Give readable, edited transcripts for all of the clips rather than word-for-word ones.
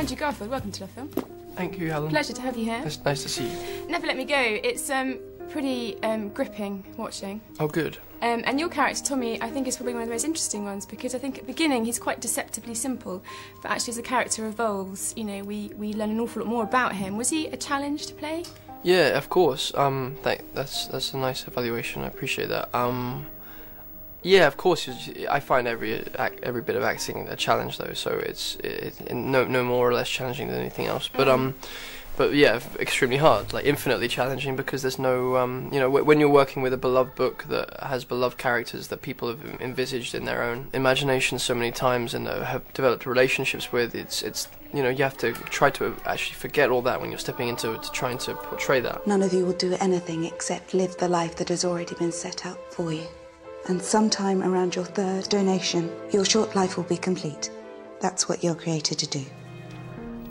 Andrew Garfield, welcome to the film. Thank you, Helen. Pleasure to have you here. It's nice to see you. Never Let Me Go. It's pretty gripping watching. Oh, good. And your character, Tommy, I think is probably one of the most interesting ones because I think at the beginning he's quite deceptively simple, but actually as the character evolves, you know, we learn an awful lot more about him. Was he a challenge to play? Yeah, of course. That's a nice evaluation. I appreciate that. Yeah, of course. I find every bit of acting a challenge, though. So it's no more or less challenging than anything else. But yeah, extremely hard, like infinitely challenging, because there's no you know, when you're working with a beloved book that has beloved characters that people have envisaged in their own imagination so many times and have developed relationships with, it's you know, you have to try to actually forget all that when you're stepping into trying to portray that. None of you will do anything except live the life that has already been set out for you. And sometime around your third donation, your short life will be complete. That's what you're created to do.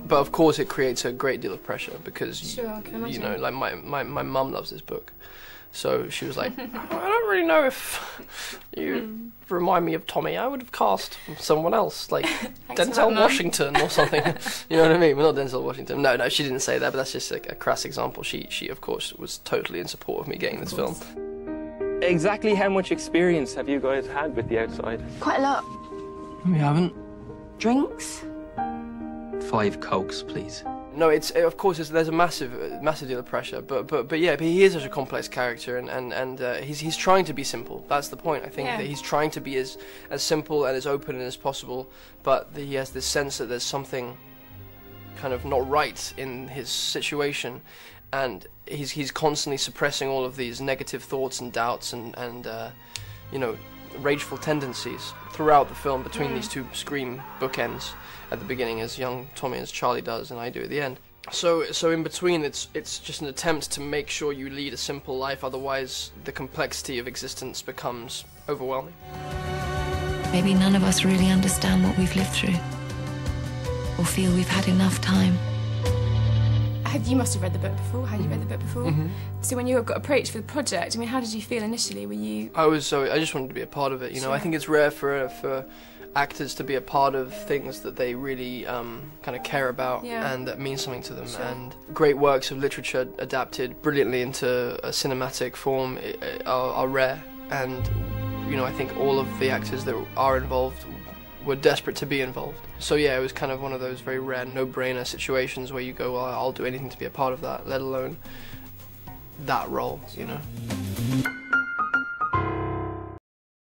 But of course it creates a great deal of pressure because, sure, I can imagine. You know, like my mum loves this book. So she was like, I don't really know if you remind me of Tommy. I would have cast someone else, like Denzel Washington or something. You know what I mean? Well, not Denzel Washington. No, she didn't say that, but that's just like a crass example. She of course, was totally in support of me getting this film. Exactly how much experience have you guys had with the outside? Quite a lot. We haven't. Drinks? 5 Cokes, please. No, of course there's a massive deal of pressure, but yeah, he is such a complex character, and he's trying to be simple. That's the point. I think that he's trying to be as simple and as open as possible, but he has this sense that there's something kind of not right in his situation, and he's constantly suppressing all of these negative thoughts and doubts and you know, rageful tendencies throughout the film between these two scream bookends. At the beginning, as young Tommy, as Charlie does, and I do at the end. So in between, it's just an attempt to make sure you lead a simple life. Otherwise, the complexity of existence becomes overwhelming. Maybe none of us really understand what we've lived through, or feel we've had enough time. You must have read the book before. Had you read the book before? So when you got approached for the project, I mean, how did you feel initially? Were you? I just wanted to be a part of it. You know, I think it's rare for actors to be a part of things that they really kind of care about and that mean something to them. And great works of literature adapted brilliantly into a cinematic form are rare. And you know, I think all of the actors that are involved were desperate to be involved. So yeah, it was kind of one of those very rare, no-brainer situations where you go, well, I'll do anything to be a part of that, let alone that role, you know.